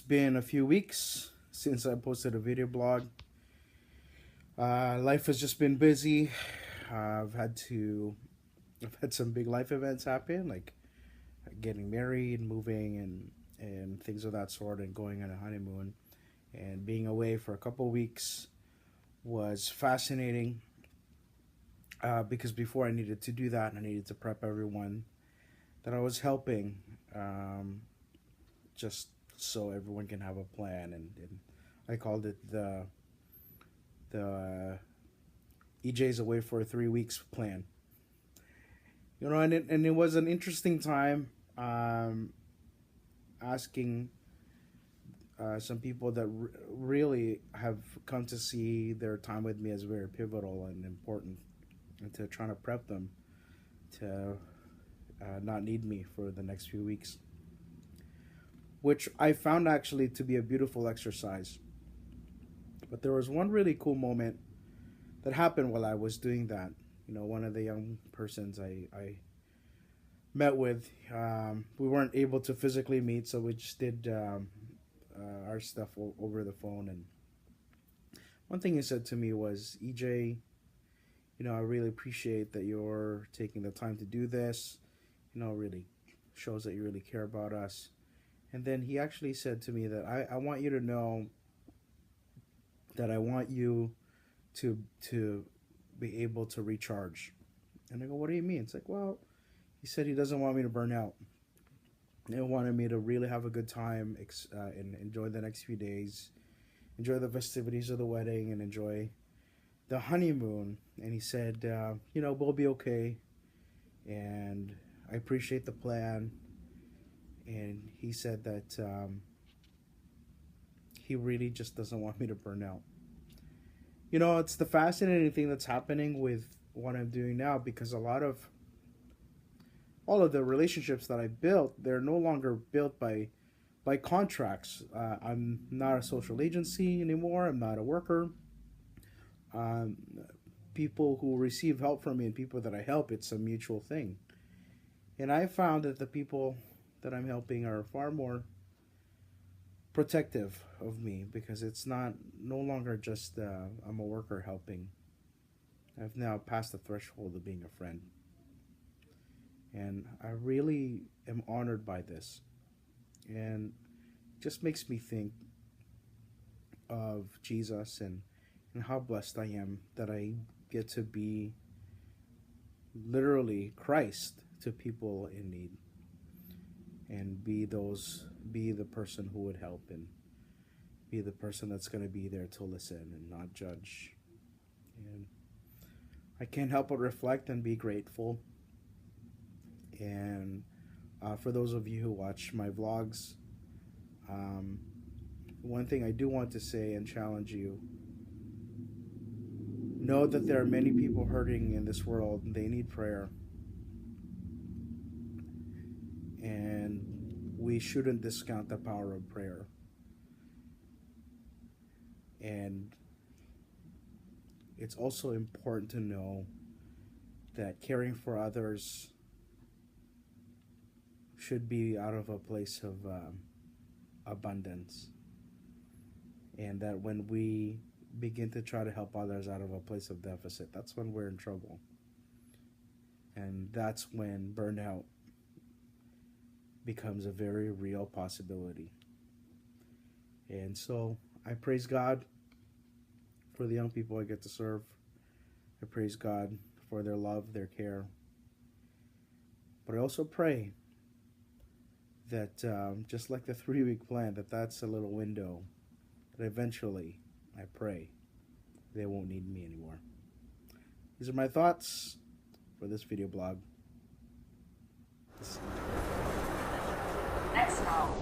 been a few weeks since I posted a video blog. Life has just been busy. I've had some big life events happen, like getting married, moving, and things of that sort, and going on a honeymoon. And being away for a couple of weeks was fascinating because before I needed to do that, I needed to prep everyone that I was helping, just so everyone can have a plan. And I called it the Ejay's away for 3 weeks plan. You know, and it was an interesting time, asking some people that really have come to see their time with me as very pivotal and important, and to trying to prep them to not need me for the next few weeks, which I found actually to be a beautiful exercise. But there was one really cool moment that happened while I was doing that. You know, one of the young persons I met with, we weren't able to physically meet, so we just did our stuff over the phone. And one thing he said to me was, "EJ, you know, I really appreciate that you're taking the time to do this. You know, really shows that you really care about us." And then he actually said to me that I want you to know that I want you to be able to recharge. And I go, "What do you mean?" It's like, well, he said he doesn't want me to burn out. He wanted me to really have a good time and enjoy the next few days, enjoy the festivities of the wedding, and enjoy the honeymoon. And he said, you know, we'll be okay, and I appreciate the plan. And he said that he really just doesn't want me to burn out. You know, it's the fascinating thing that's happening with what I'm doing now, because all of the relationships that I built, they're no longer built by contracts. I'm not a social agency anymore. I'm not a worker. People who receive help from me and people that I help, it's a mutual thing. And I found that the people that I'm helping are far more protective of me, because it's no longer just I'm a worker helping. I've now passed the threshold of being a friend. And I really am honored by this. And it just makes me think of Jesus and how blessed I am that I get to be literally Christ to people in need, and be the person who would help, and be the person that's going to be there to listen and not judge. And I can't help but reflect and be grateful. And for those of you who watch my vlogs, one thing I do want to say and challenge you: know that there are many people hurting in this world, and they need prayer. And we shouldn't discount the power of prayer. And it's also important to know that caring for others should be out of a place of abundance. And that when we begin to try to help others out of a place of deficit, that's when we're in trouble. And that's when burnout becomes a very real possibility. And so I praise God for the young people I get to serve. I praise God for their love, their care. But I also pray that just like the 3-week plan, that's a little window, that eventually, I pray, they won't need me anymore. These are my thoughts for this video blog. Next call.